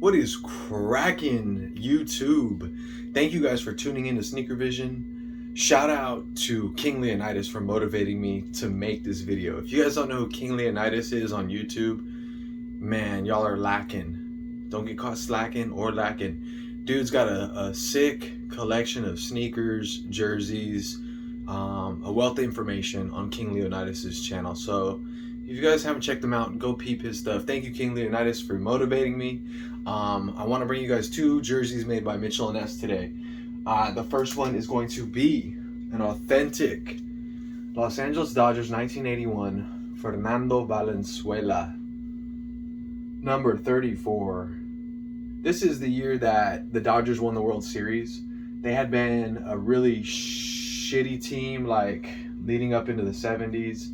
What is cracking, YouTube? Thank you guys for tuning in to Sneaker Vision. Shout out to King Leonidas for motivating me to make this video. If you guys don't know who King Leonidas is on YouTube, man, y'all are lacking. Don't get caught slacking or lacking. Dude's got a sick collection of sneakers, jerseys, a wealth of information on King Leonidas' channel. So if you guys haven't checked him out, go peep his stuff. Thank you, King Leonidas, for motivating me. I want to bring you guys two jerseys made by Mitchell Ness today. The first one is going to be an authentic Los Angeles Dodgers 1981 Fernando Valenzuela, number 34. This is the year that the Dodgers won the World Series. They had been a really shitty team, like leading up into the 70s.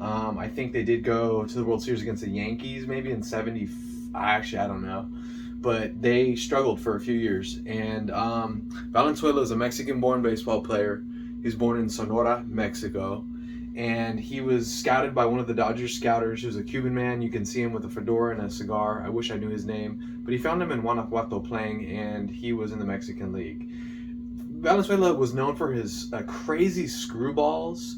I think they did go to the World Series against the Yankees, maybe in 70. Actually, I don't know. But they struggled for a few years. And Valenzuela is a Mexican-born baseball player. He was born in Sonora, Mexico. And he was scouted by one of the Dodgers scouters, who's a Cuban man. You can see him with a fedora and a cigar. I wish I knew his name. But he found him in Guanajuato playing, and he was in the Mexican League. Valenzuela was known for his crazy screwballs,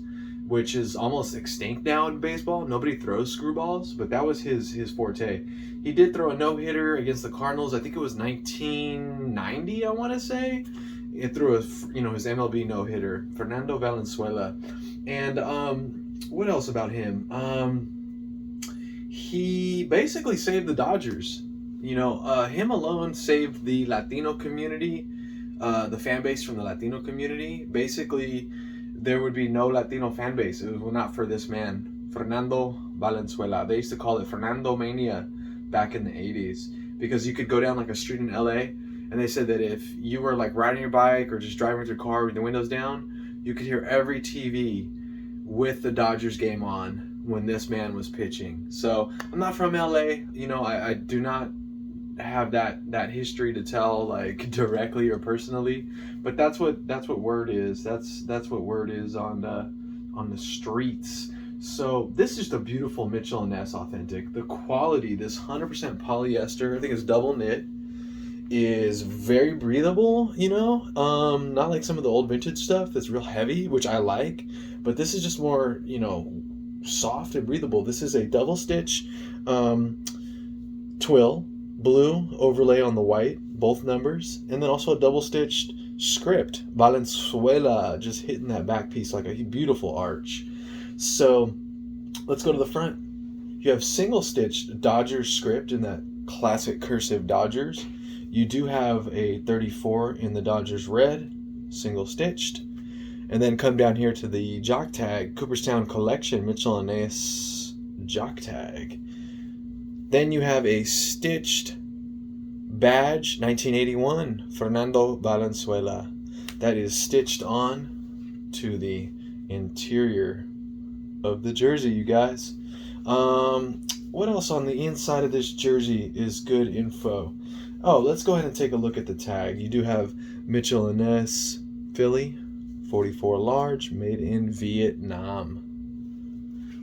which is almost extinct now in baseball. Nobody throws screwballs, but that was his forte. He did throw a no-hitter against the Cardinals. I think it was 1990, I want to say. It threw his MLB no-hitter, Fernando Valenzuela. And what else about him? He basically saved the Dodgers. Him alone saved the Latino community, the fan base from the Latino community. Basically, there would be no Latino fan base. It was not for this man, Fernando Valenzuela. They used to call it Fernando Mania back in the 80s, because you could go down like a street in LA, and they said that if you were like riding your bike or just driving with your car with the windows down, you could hear every TV with the Dodgers game on when this man was pitching. So I'm not from LA, I do not have that history to tell like directly or personally, but that's what word is. That's what word is on the streets. So this is just a beautiful Mitchell Ness authentic. The quality, this 100% polyester, I think it's double knit, is very breathable. Not like some of the old vintage stuff that's real heavy, which I like, but this is just more soft and breathable. This is a double stitch twill, blue overlay on the white, both numbers, and then also a double stitched script, Valenzuela, just hitting that back piece like a beautiful arch. So let's go to the front. You have single stitched Dodgers script in that classic cursive Dodgers. You do have a 34 in the Dodgers red, single stitched, and then come down here to the jock tag, Cooperstown Collection Mitchell Ness jock tag. Then you have a stitched badge, 1981, Fernando Valenzuela. That is stitched on to the interior of the jersey, you guys. What else on the inside of this jersey is good info? Oh, let's go ahead and take a look at the tag. You do have Mitchell Ness, Philly, 44 large, made in Vietnam.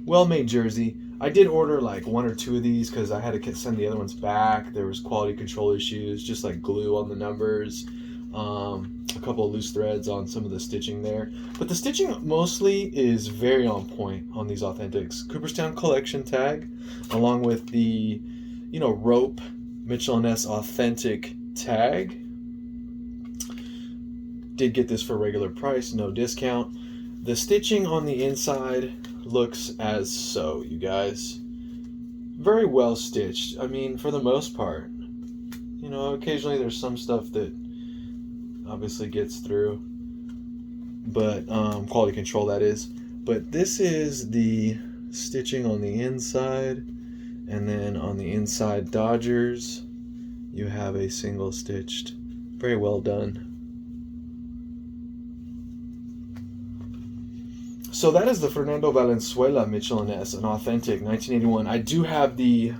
Well-made jersey. I did order like one or two of these because I had to send the other ones back. There was quality control issues, just like glue on the numbers, a couple of loose threads on some of the stitching there. But the stitching mostly is very on point on these authentics. Cooperstown Collection tag, along with the, rope Mitchell Ness authentic tag. Did get this for regular price, no discount. The stitching on the inside looks as so, you guys. Very well stitched. I mean, for the most part. Occasionally there's some stuff that obviously gets through, but quality control, that is. But this is the stitching on the inside, and then on the inside Dodgers, you have a single stitched. Very well done. So that is the Fernando Valenzuela Mitchell Ness, an authentic 1981. I do have the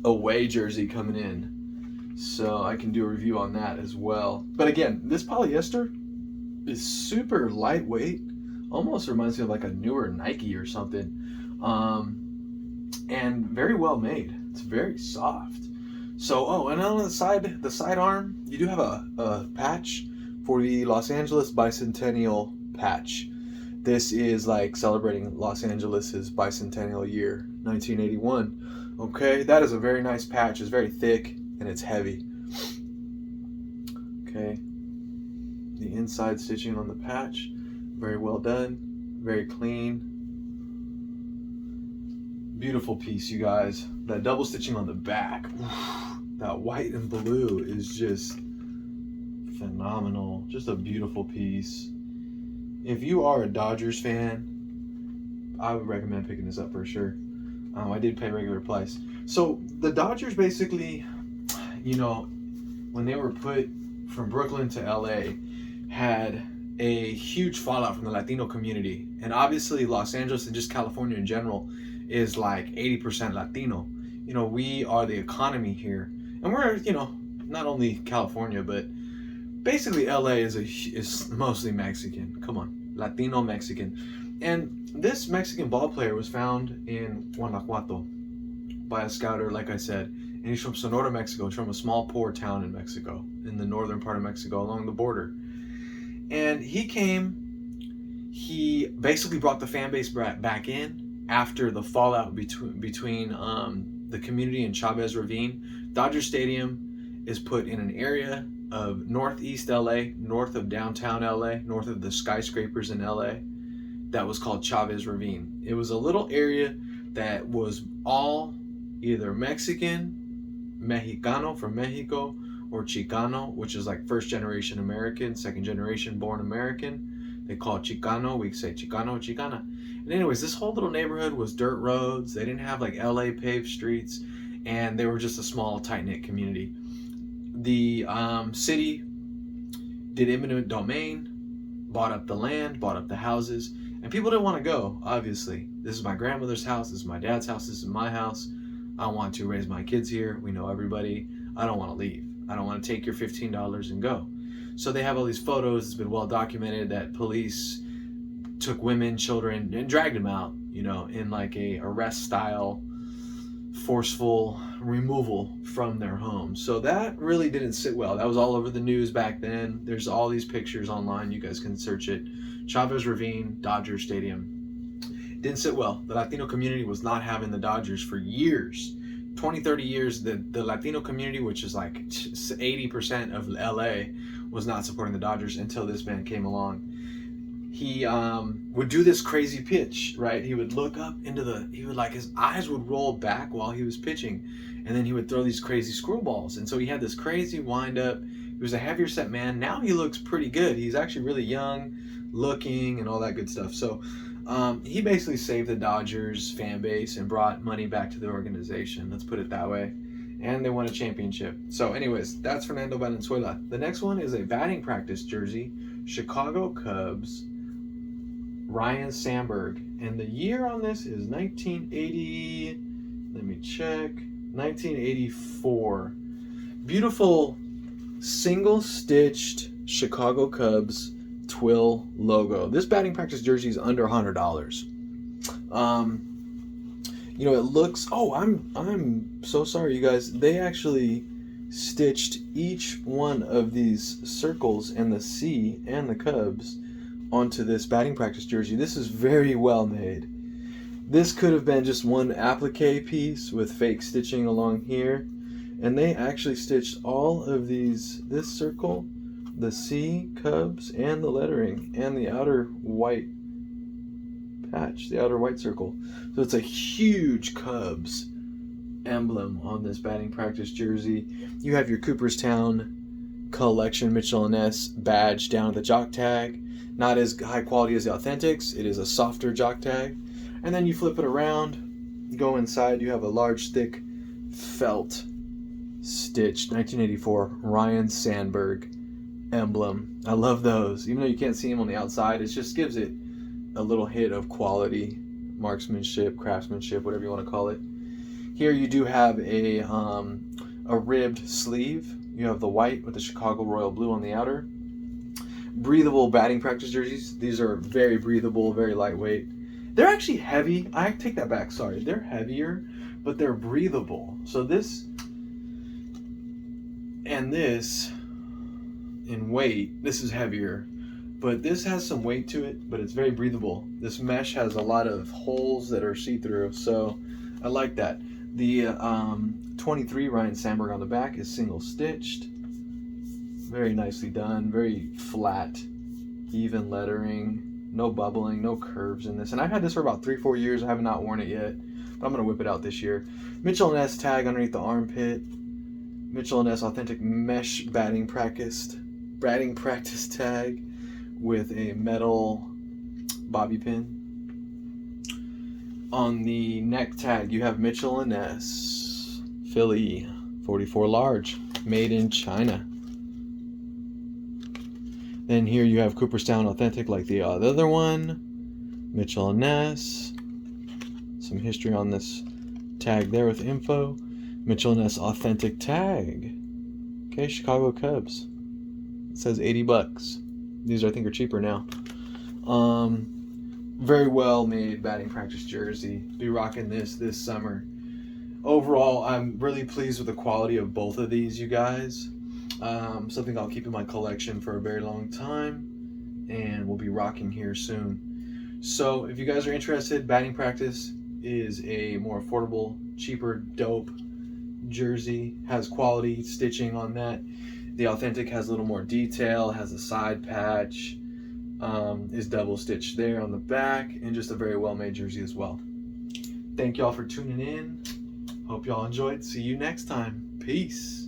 away jersey coming in, so I can do a review on that as well. But again, this polyester is super lightweight. Almost reminds me of like a newer Nike or something. And very well made. It's very soft. So, oh, and on the sidearm, you do have a patch for the Los Angeles Bicentennial patch. This is like celebrating Los Angeles's bicentennial year, 1981. Okay, that is a very nice patch. It's very thick and it's heavy. Okay, the inside stitching on the patch, very well done, very clean. Beautiful piece, you guys. That double stitching on the back, that white and blue is just phenomenal. Just a beautiful piece. If you are a Dodgers fan, I would recommend picking this up for sure. I did pay regular price. So the Dodgers basically, you know, when they were put from Brooklyn to LA, had a huge fallout from the Latino community. And obviously Los Angeles and just California in general is like 80% Latino. You know, we are the economy here. And we're, you know, not only California, but basically LA is mostly Mexican. Come on, Latino Mexican. And this Mexican ball player was found in Guanajuato by a scouter, like I said. And he's from Sonora, Mexico. He's from a small, poor town in Mexico, in the northern part of Mexico, along the border. And he basically brought the fan base back in after the fallout between the community and Chavez Ravine. Dodger Stadium is put in an area of northeast LA, north of downtown LA, north of the skyscrapers in LA, that was called Chavez Ravine. It was a little area that was all either Mexicano from Mexico, or Chicano, which is like first generation American, second generation born American. They call it Chicano. We say Chicano, Chicana. And anyways, this whole little neighborhood was dirt roads. They didn't have like LA paved streets, and they were just a small, tight-knit community. The city did eminent domain, bought up the land, bought up the houses, and people didn't want to go, obviously. This is my grandmother's house, this is my dad's house, this is my house. I want to raise my kids here. We know everybody. I don't want to leave. I don't want to take your $15 and go. So they have all these photos. It's been well documented that police took women, children, and dragged them out, you know, in like a arrest style, forceful removal from their homes. So that really didn't sit well. That was all over the news back then. There's all these pictures online. You guys can search it. Chavez Ravine, Dodger Stadium. Didn't sit well. The Latino community was not having the Dodgers for years. 20, 30 years, the Latino community, which is like 80% of LA, was not supporting the Dodgers until this man came along. He would do this crazy pitch, right? He would look up into his eyes would roll back while he was pitching, and then he would throw these crazy screwballs. And so he had this crazy wind up. He was a heavier set man. Now he looks pretty good. He's actually really young looking and all that good stuff. So he basically saved the Dodgers fan base and brought money back to the organization. Let's put it that way. And they won a championship. So anyways, that's Fernando Valenzuela. The next one is a batting practice jersey. Chicago Cubs, Ryne Sandberg. And the year on this is 1980. Let me check. 1984. Beautiful single-stitched Chicago Cubs twill logo. This batting practice jersey is under $100. You know, it looks, I'm so sorry, you guys. They actually stitched each one of these circles and the C and the Cubs onto this batting practice jersey. This is very well made. This could have been just one applique piece with fake stitching along here, and they actually stitched all of these, this circle, the C, Cubs, and the lettering, and the outer white patch, the outer white circle. So it's a huge Cubs emblem on this batting practice jersey. You have your Cooperstown collection Mitchell Ness badge down at the jock tag. Not as high quality as the Authentics. It is a softer jock tag. And then you flip it around, go inside, you have a large, thick, felt stitched 1984 Ryne Sandberg emblem. I love those. Even though you can't see them on the outside, it just gives it a little hit of quality, marksmanship, craftsmanship, whatever you want to call it. Here you do have a ribbed sleeve. You have the white with the Chicago Royal blue on the outer. Breathable batting practice jerseys. These are very breathable, very lightweight. They're actually heavy. I take that back, sorry. They're heavier, but they're breathable. So this And this, in weight, this is heavier, but this has some weight to it, but it's very breathable. This mesh has a lot of holes that are see-through, so I like that. The 23 Ryne Sandberg on the back is single stitched. Very nicely done, very flat, even lettering, no bubbling, no curves in this. And I've had this for about 3-4 years. I have not worn it yet, but I'm gonna whip it out this year. Mitchell Ness tag underneath the armpit. Mitchell Ness authentic mesh batting practice tag with a metal bobby pin. On the neck tag, you have Mitchell Ness Philly 44 large, made in China. Then here you have Cooperstown authentic like the other one. Mitchell Ness. Some history on this tag there with info. Mitchell Ness authentic tag. Okay, Chicago Cubs. It says $80. These I think are cheaper now. Very well made batting practice jersey. Be rocking this summer. Overall, I'm really pleased with the quality of both of these, you guys. Something I'll keep in my collection for a very long time, and we'll be rocking here soon. So if you guys are interested, batting practice is a more affordable, cheaper, dope jersey. Has quality stitching on that. The authentic has a little more detail, has a side patch, is double stitched there on the back, and just a very well made jersey as well. Thank y'all for tuning in. Hope y'all enjoyed. See you next time. Peace.